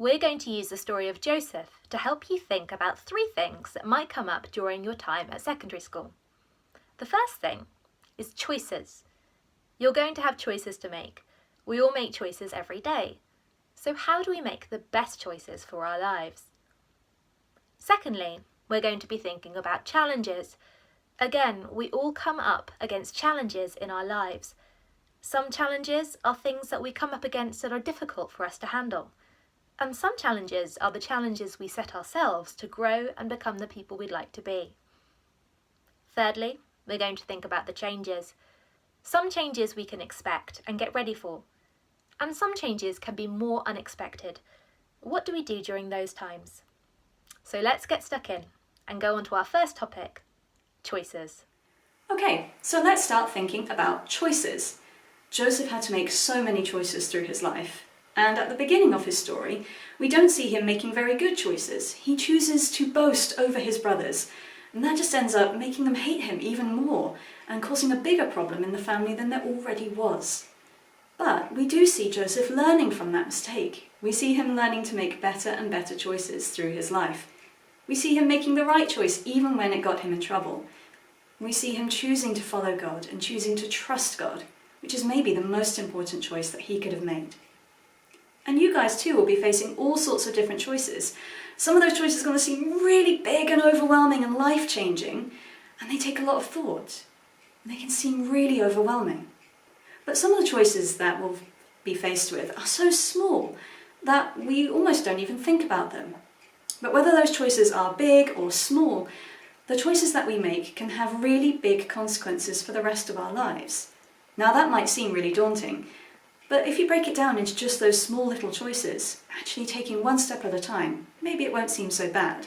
we're going to use the story of Joseph to help you think about 3 things that might come up during your time at secondary school. The first thing is choices. You're going to have choices to make. We all make choices every day. So how do we make the best choices for our lives? Secondly, we're going to be thinking about challenges. Again, we all come up against challenges in our lives. Some challenges are things that we come up against that are difficult for us to handle. And some challenges are the challenges we set ourselves to grow and become the people we'd like to be. Thirdly, we're going to think about the changes. Some changes we can expect and get ready for, and some changes can be more unexpected. What do we do during those times? So let's get stuck in and go on to our first topic, choices. Okay, so let's start thinking about choices. Joseph had to make so many choices through his life. And at the beginning of his story, we don't see him making very good choices. He chooses to boast over his brothers, and that just ends up making them hate him even more and causing a bigger problem in the family than there already was. But we do see Joseph learning from that mistake. We see him learning to make better and better choices through his life. We see him making the right choice even when it got him in trouble. We see him choosing to follow God and choosing to trust God, which is maybe the most important choice that he could have made. And you guys too will be facing all sorts of different choices. Some of those choices are going to seem really big and overwhelming and life-changing, and they take a lot of thought. And they can seem really overwhelming. But some of the choices that we'll be faced with are so small that we almost don't even think about them. But whether those choices are big or small, the choices that we make can have really big consequences for the rest of our lives. Now that might seem really daunting, but if you break it down into just those small little choices, actually taking one step at a time, maybe it won't seem so bad.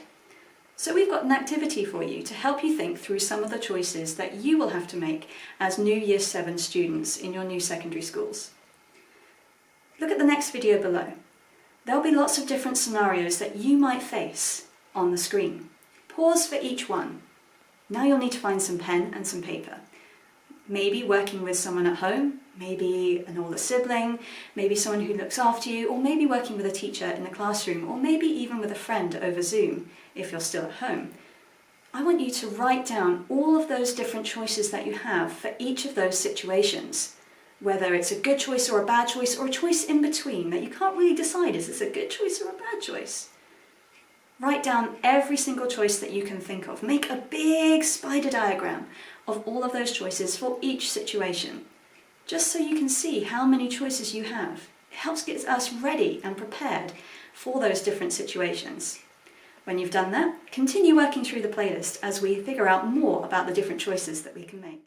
So we've got an activity for you to help you think through some of the choices that you will have to make as new Year 7 students in your new secondary schools. Look at the next video below. There'll be lots of different scenarios that you might face on the screen. Pause for each one. Now you'll need to find some pen and some paper. Maybe working with someone at home, maybe an older sibling, maybe someone who looks after you, or maybe working with a teacher in the classroom, or maybe even with a friend over Zoom if you're still at home. I want you to write down all of those different choices that you have for each of those situations. Whether it's a good choice or a bad choice, or a choice in between that you can't really decide, is this a good choice or a bad choice? Write down every single choice that you can think of. Make a big spider diagram of all of those choices for each situation, just so you can see how many choices you have. It helps get us ready and prepared for those different situations. When you've done that, continue working through the playlist as we figure out more about the different choices that we can make.